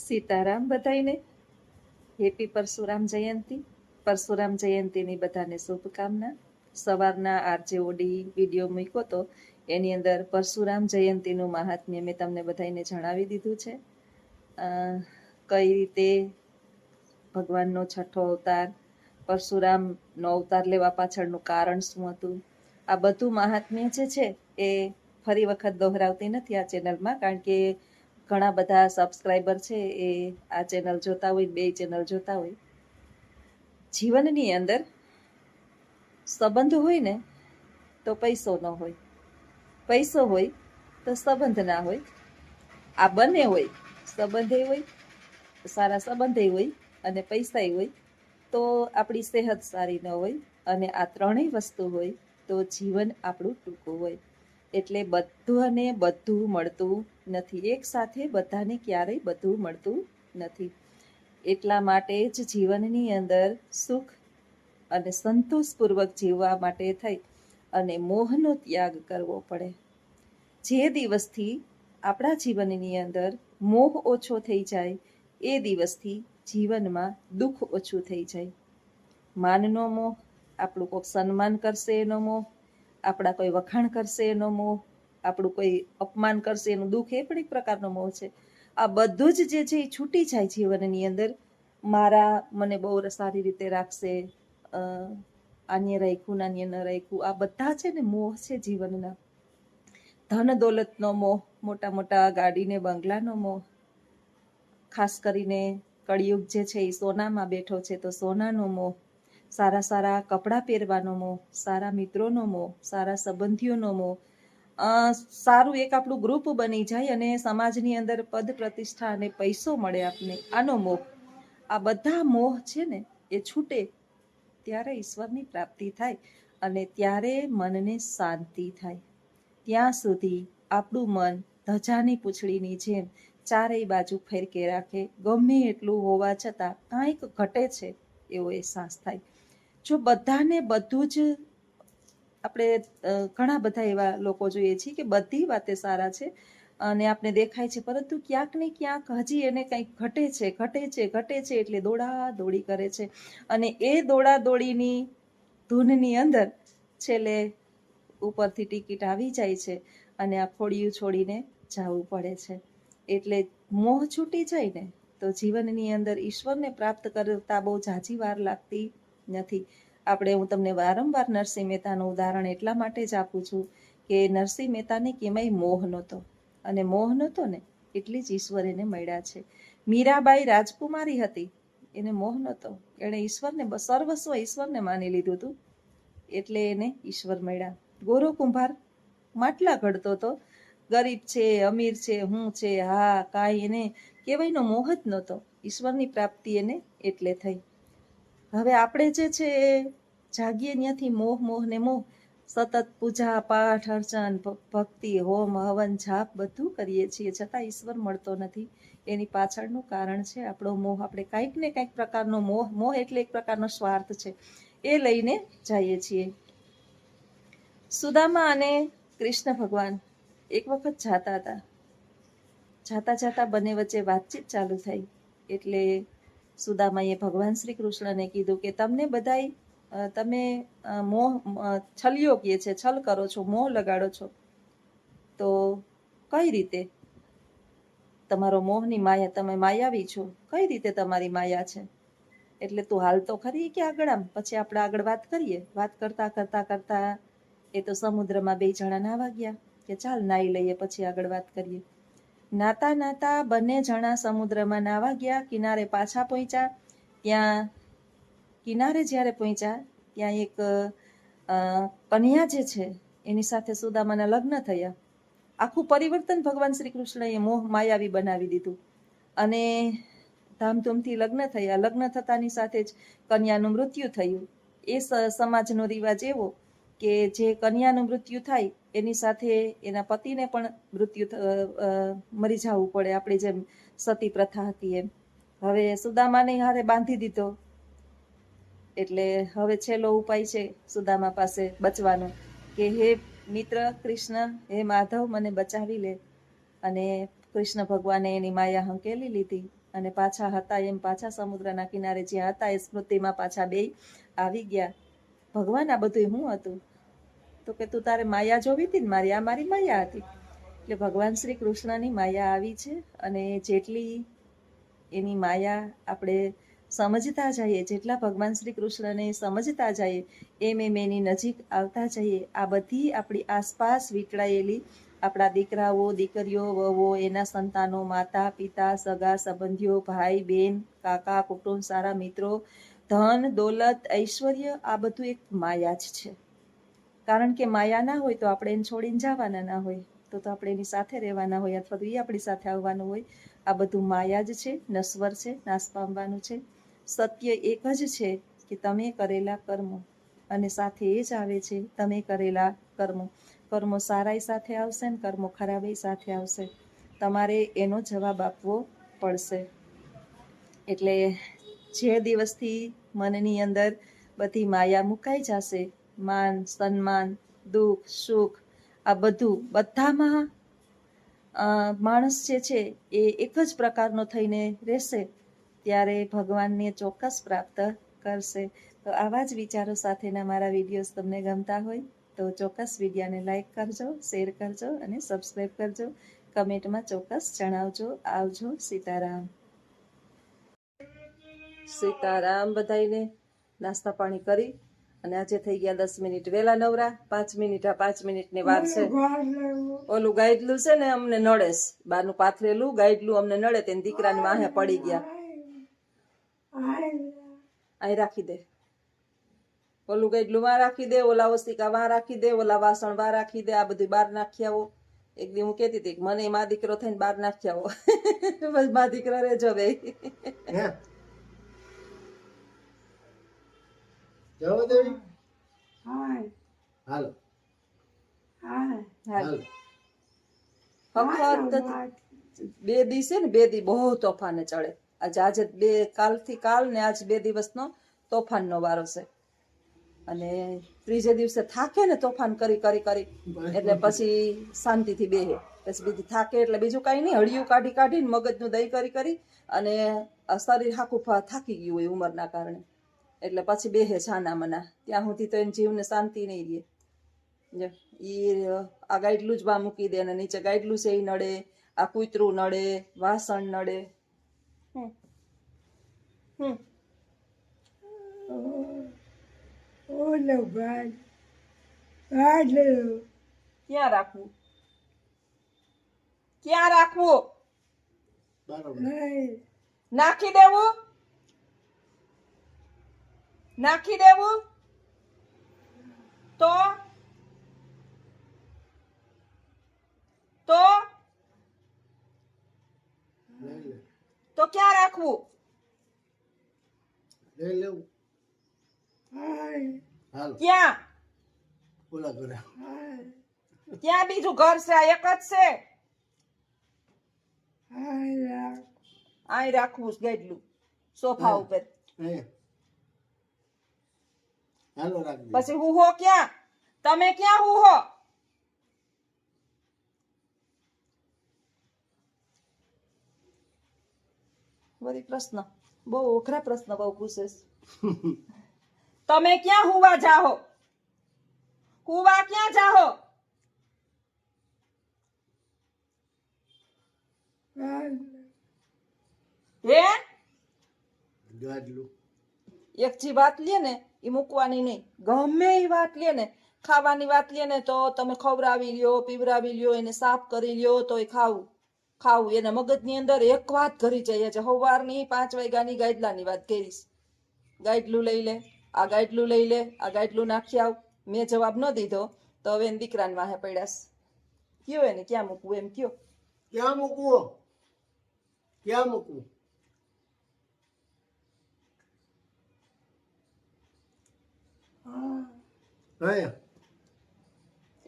Sitaram બધાઈને. Happy Parshuram જયંતી. પરશુરામ જયંતીની બધાને શુભકામના. સવારના આરજેઓડી વિડીયો મૂક્યો તો એની અંદર પરશુરામ જયંતીનું મહાત્મ્ય મેં તમને બધાને જણાવી દીધું છે. કઈ રીતે ભગવાનનો છઠ્ઠો અવતાર, પરશુરામનો અવતાર લેવા પાછળનું કારણ શું હતું, આ બધું મહાત્મ્ય જે છે એ ફરી વખત દોહરાવતી નથી આ ચેનલમાં, કારણ કે ઘણા બધા સબસ્ક્રાઈબર છે એ આ ચેનલ જોતા હોય, બે ચેનલ જોતા હોય. જીવનની અંદર સંબંધ હોય ને તો પૈસો ન હોય, પૈસો હોય તો સંબંધ ના હોય. આ બંને હોય, સંબંધે હોય, સારા સંબંધે હોય અને પૈસા હોય તો આપણી સેહત સારી ન હોય. અને આ ત્રણેય વસ્તુ હોય તો જીવન આપણું ટૂંકું હોય. એટલે બધાને બધું મળતું નથી, એક સાથે બધાને ક્યારેય બધું મળતું નથી. એટલા માટે જ જીવનની અંદર સુખ અને સંતોષપૂર્વક જીવવા માટે થઈ અને મોહનો ત્યાગ કરવો પડે. જે દિવસથી આપણા જીવનની અંદર મોહ ઓછો થઈ જાય એ દિવસથી જીવનમાં દુઃખ ઓછું થઈ જાય. માનનો મોહ, આપણું કોઈક સન્માન કરશે એનો મોહ, આપણા કોઈ વખાણ કરશે એનો મોહ, આપણું કોઈ અપમાન કરશે એનું દુઃખ, એ પણ એક પ્રકારનો મોહ છે. આ બધું જ જે છે એ છૂટી જાય જીવનની અંદર. મને બહુ સારી રીતે રાખશે, આન્ય રાખ્યું નાન્ય ન રાખ્યું, આ બધા છે ને મોહ છે જીવનના. ધન દોલતનો મોહ, મોટા મોટા ગાડીને બંગલાનો મોહ, ખાસ કરીને કળિયુગ જે છે એ સોનામાં બેઠો છે તો સોનાનો મોહ, સારા સારા કપડાં પહેરવાનો મોહ, સારા મિત્રોનો મોહ, સારા સંબંધીઓનો મોહ, સારું એક આપણું ગ્રુપ બની જાય અને સમાજની અંદર પદ પ્રતિષ્ઠા અને પૈસો મળે આપને, આનો મોહ. આ બધા મોહ છે ને એ છૂટે ત્યારે ઈશ્વરની પ્રાપ્તિ થાય અને ત્યારે મનને શાંતિ થાય. ત્યાં સુધી આપણું મન ધજાની પૂંછડીની જેમ ચારેય બાજુ ફેરકે રાખે, ગમે એટલું હોવા છતાં કાંઈક ઘટે છે એવો અહેસાસ થાય. જો બધાને બધું જ, આપણે ઘણા બધા એવા લોકો જોઈએ છીએ કે બધી વાતે સારા છે અને આપણે દેખાય છે, પરંતુ ક્યાંક ને ક્યાંક હજી એને કંઈક ઘટે છે એટલે દોડા દોડી કરે છે. અને એ દોડા દોડીની ધૂનની અંદર છેલ્લે ઉપરથી ટિકિટ આવી જાય છે અને આ ખોડિયું છોડીને જવું પડે છે. એટલે મોહ છૂટી જાય ને તો જીવનની અંદર ઈશ્વરને પ્રાપ્ત કરતા બહુ ઝાઝી વાર લાગતી નથી. હું તમને વારંવાર નરસિંહ મહેતાનું ઉદાહરણ એટલા માટે જ આપું છું કે નરસિંહ મહેતાને કેમાંય મોહ નહોતો, અને મોહ નહોતો ને એટલી જ ઈશ્વર એને મળ્યા છે. મીરાબાઈ રાજકુમારી હતી, એને મોહ નહોતો, એણે ઈશ્વરને સર્વસ્વ ઈશ્વરને માની લીધું હતું એટલે એને ઈશ્વર મળ્યા. ગોરો કુંભાર માટલા ઘડતો હતો, ગરીબ છે, અમીર છે, હું છે, હા કાંઈ એને કહેવાયનો મોહ જ નહોતો, ઈશ્વરની પ્રાપ્તિ એને એટલે થઈ. હવે આપણે જે છે એ જાગીએ ત્યાંથી મોહ ને મોહ, સતત પૂજા પાઠ અર્ચન ભક્તિ હોમ હવન જાપ બધું કરીએ છીએ છતાં ઈશ્વર મળતો નથી. એની પાછળનું કારણ છે આપણો મોહ. આપણે કાંઈક ને કાંઈક પ્રકારનો મોહ એટલે એક પ્રકારનો સ્વાર્થ છે, એ લઈને જઈએ છીએ. સુદામા અને કૃષ્ણ ભગવાન એક વખત જાતા જાતા બંને વચ્ચે વાતચીત ચાલુ થઈ. એટલે સુદામાએ ભગવાન શ્રી કૃષ્ણને કીધું કે તમને બધાય તમે મોહ છલિયો કહે છે, છલ કરો છો, મોહ લગાડો છો, તો કઈ રીતે તમારો મોહની માયા, તમે માયાવી છો, કઈ રીતે તમારી માયા છે? એટલે તું હાલ તો ખરી કે આગળ આમ, પછી આપણે આગળ વાત કરીએ. વાત કરતા એ તો સમુદ્રમાં બે જણા નાવા ગયા કે ચાલ નાઈ લઈએ પછી આગળ વાત કરીએ. નાતા બંને જણા સમુદ્રમાં નાવા ગયા, કિનારે પાછા પહોંચ્યા. ત્યાં કિનારે જ્યારે પહોંચ્યા ત્યાં એક કન્યા જે છે એની સાથે સુદામાના લગ્ન થયા. આખું પરિવર્તન ભગવાન શ્રી કૃષ્ણએ મોહ માયાવી બનાવી દીધું અને ધામધૂમથી લગ્ન થયા. લગ્ન થતાની સાથે જ કન્યાનું મૃત્યુ થયું. એ સમાજનો રિવાજ એવો કે જે કન્યાનું મૃત્યુ થાય એની સાથે એના પતિને પણ મરી જવું પડે, આપણી જેમ સતી પ્રથા હતી એમ. હવે સુદામાને હારે બાંધી દીધો, એટલે હવે છેલ્લો ઉપાય છે સુદામા પાસે બચવાનો કે હે મિત્ર કૃષ્ણ, હે માધવ, મને બચાવી લે. અને કૃષ્ણ ભગવાને એની માયા હંકેલી લીધી અને પાછા હતા એમ પાછા સમુદ્રના કિનારે જ્યાં હતા એ સ્મૃતિમાં પાછા બે આવી ગયા. ભગવાન આ બધું શું હતું? તો કે તું તારે માયા જોવી હતી ને મારી, આ મારી માયા હતી. એટલે ભગવાન શ્રી કૃષ્ણની માયા આવી છે, અને જેટલી એની માયા આપણે સમજતા જઈએ, જેટલા ભગવાન શ્રી કૃષ્ણને સમજતા જઈએ એમ એની નજીક આવતા જઈએ. આ બધી આપણી આસપાસ વીંટળાયેલી આપણા દીકરાઓ, દીકરીઓ, વહુઓ, એના સંતાનો, માતા પિતા, સગા સંબંધીઓ, ભાઈ બહેન, કાકા કુટુંબ, સારા મિત્રો, ધન દોલત, ઐશ્વર્ય, આ બધું એક માયા જ છે. કારણ કે માયા ના હોય તો આપણે એને છોડીને જવાના ના હોય, તો આપણે એની સાથે રહેવાના હોય, અથવા તો એ આપણી સાથે આવવાનું હોય. આ બધું માયા જ છે, નશ્વર છે, નાશ પામવાનું છે. સત્ય એક જ છે કે તમે કરેલા કર્મો, અને સાથે એ જ આવે છે તમે કરેલા કર્મો. કર્મો સારાઈ સાથે આવશે ને કર્મો ખરાબાઈ સાથે આવશે. તમારે એનો જવાબ આપવો પડશે. એટલે જે દિવસથી મનની અંદર બધી માયા મુકાઈ જશે, માન, સન્માન, દુઃખ, સુખ, આ બધું બધામાં માણસ જે છે એ એક જ પ્રકારનો થઈને રહેશે, ત્યારે ભગવાનને ચોક્કસ પ્રાપ્ત કરશે. તો આવા જ વિચારો સાથેના મારા વિડીયોઝ તમને ગમતા હોય તો ચોક્કસ વિડીયોને લાઈક કરજો, શેર કરજો અને સબસ્ક્રાઈબ કરજો. કમેન્ટમાં ચોક્કસ જણાવજો. આવજો. સીતારામ. સીતારામ બધાઈને. નાસ્તા પાણી કરી અને આજે થઈ ગયા 10 મિનિટ વહેલા નવરા. 5 મિનિટ 5 મિનિટની વાર છે. ઓલું ગાઈડલું છે ને અમને નડેસ, બાનું પાથરેલું ગાઈડલું અમને નડે, તેને દીકરાની વાહે પડી ગયા. અહીં રાખી દે, ઓલું ગાઈડલું વાં રાખી દે, ઓલા ઓસ્તિકા વાં રાખી દે, ઓલા વાસણ વાં રાખી દે, આ બધું બહાર નાખી આવો. એક દી હું કેતી હતી મને મા દીકરો થઈને બહાર નાખી આવો. બસ મા દીકરો રેજો બે. જવા દેવી. હાલો હાલો. વખત 2 દી છે ને, 2 દી બહુ તોફાને ચડે. આજે કાલથી કાલ ને આજ 2 દિવસનો તોફાનનો વારો છે. અને ત્રીજે દિવસે થાકે ને તોફાન કરી કરી કરી, એટલે પછી શાંતિથી બેહે. પછી બીજી થાકે એટલે બીજું કઈ નહીં, હળિયું કાઢી કાઢીને મગજનું દહીં કરી કરી, અને શરીર હાકું થાકી ગયું હોય ઉંમરના કારણે, એટલે પછી બેહે છાના મના. ત્યાં સુધી તો એને જીવને શાંતિ નહીં રહે. આ ગાઈડલું જ બા મૂકી દે, અને નીચે ગાઈડલું છે એ નડે, આ કૂતરું નડે, વાસણ નડે. ક્યાં રાખવું, ક્યાં રાખવું? નાખી દેવું, નાખી દેવું. તો તો ક્યાં રાખવું? લઈ લેવું. ક્યાં? ઓલા ઘરે. ક્યાં બીજું ઘર છે? આ એક જ છે. આય રાખવું ગાઈડલું સોફા ઉપર. હાલો રાખજો. પછી હુહો ક્યાં? તમે ક્યાં હુહો? વળી પ્રશ્ન બહુ અઘરા પ્રશ્ન બહુ પૂછે. તમે ક્યાં હુવા જાહો? હુવા ક્યાં જાહો? હે ગાડલું એક જે વાત લે ને એ મૂકવાની નહીં. ગમે એ વાત લે ને, ખાવાની વાત લે ને તો તમે ખવડાવી લ્યો, પીવરાવી લ્યો, એને સાફ કરી લ્યો તો એ ખાવું ખાવું. એના મગજની અંદર એક વાત કરી જાય છે. સવારની 5 વાગ્યાની ગાઈડલાની વાત કરીશ. ગાઈડલું લઈ લે, આ ગાઈડલું લઈ લે, આ ગાઈડલું નાખી આવ. મેં જવાબ ન દીધો તો હવે એને દીકરાને વાહે પડ્યાસ. કયો એને ક્યાં મૂકવું એમ કયો. ક્યાં મૂકવું? ક્યાં મૂકવું?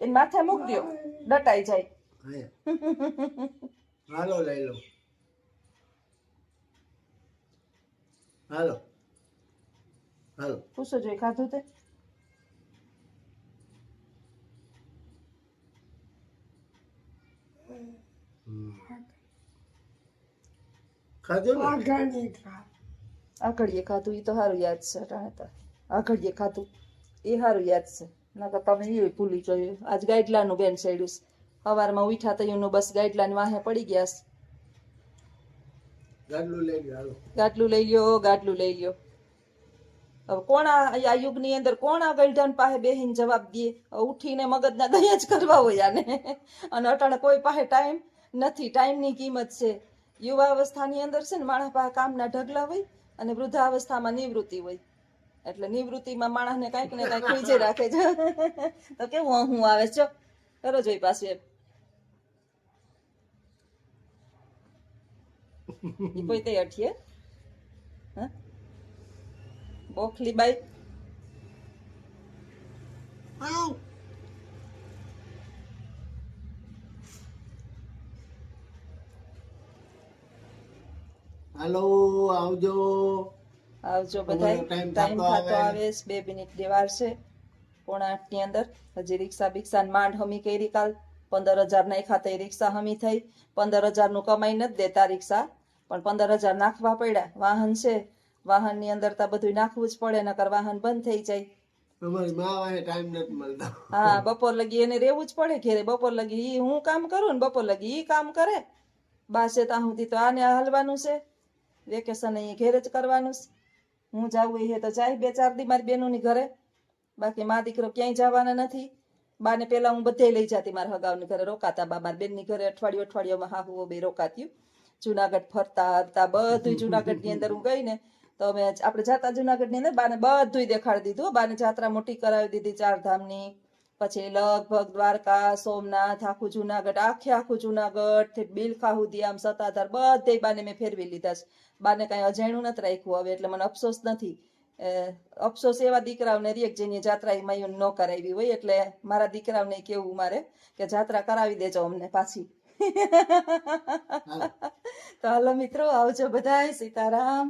એને માથે મૂક દો, ડટાઈ જાય. હાલો લઈ લો. હાલો હાલો. પૂછો જોઈએ ખાધું તે. ખાધું ને આઘડીએ ખાધું એ તો સારું યાદ છે અટાણે તો આઘડીએ ખાધું એ સારું યાદ છે નકર તમે એ ભૂલી ગયું આજ ગાઈડલાનું બેન ચડ્યું છે સવારમાં ઉઠ્યા તો એનું બસ ગાઈડલાની વાહે પડી ગયા છે ગાડલું લઈ ગયો હાલો ગાટલું લઈ લ્યો ગાટલું લઈ લ્યો હવે કોણ આ યુગની અંદર કોણ આ ગઈઢાન પાસે બેહીને જવાબ દે ઉઠીને મગજના દયા જ કરવા હોય આને અને અટાણે કોઈ પાસે ટાઈમ નથી ટાઈમની કિંમત છે યુવાવસ્થાની અંદર છે ને માણસ પાસે કામના ઢગલા હોય અને વૃદ્ધાવસ્થામાં નિવૃત્તિ હોય એટલે નિવૃત્તિમાં માણસને કાંઈક ને કાંઈક ખીજે રાખે છે તો કેવું હું આવે છે કરો જોઈ પાછું એમ ઈ કોઈ તે અઠીએ હા બોખલી બાઈ હાલો આવજો આવજો બધાય ટાઈમ ટાઈમ થતો થતો આવે. આવે 2 મિનિટ ની વાર છે 7:45 ની અંદર હજી રિક્ષા બિક્ષા માંડ હમી કરી કાલ 15,000 નાખ્યા તો રિક્ષા હમી થઈ 15,000 નું કમાઈ નથી દેતા રિક્ષા પણ 15,000 નાખવા પડ્યા વાહન છે વાહન ની અંદર તો બધું નાખવું જ પડે નકર વાહન બંધ થઈ જાય તમારી મા વાહે ટાઈમ નથી મળતો હા બપોર લગી એને રહેવું જ પડે ઘેરે બપોર લગી ઈ હું કામ કરું ને બપોર લગી ઈ કામ કરે બાસે ત્યાં સુધી તો આને હાલવાનું છે વેકેશન અહીં ઘેર જ કરવાનું છે હું જાવું એ તો જાય 2-4 દી મારી બેનોની ઘરે બાકી મા દીકરો ક્યાંય જવાના નથી બાને પેલા હું બધે લઈ જતી મારા હગાવની ઘરે રોકાતા બા મારી બેનની ઘરે અઠવાડિયામાં હાહુઓ બે રોકાતી જુનાગઢ ફરતા હરતા બધું જુનાગઢ ની અંદર હું ગઈ ને તો અમે આપણે જાતા જુનાગઢ ની અંદર બાને બધું દેખાડી દીધું બાને જાત્રા મોટી કરાવી દીધી 4 ધામની પછી લગભગ દ્વારકા સોમનાથ આખું જુનાગઢ આખું જુનાગઢ બિલખા સુધી આમ સત્તાધાર બધે બાને મેં ફેરવી લીધા છે બાને કઈ અજાણ્યું નથી રાખ્યું હવે એટલે મને અફસોસ નથી અફસોસ એવા દીકરાઓને રીએક જેની જાત્રા એમાં ન કરાવી હોય એટલે મારા દીકરાઓને કેવું મારે કે જાત્રા કરાવી દેજો અમને પાછી તો હાલો મિત્રો આવજો બધાય સીતારામ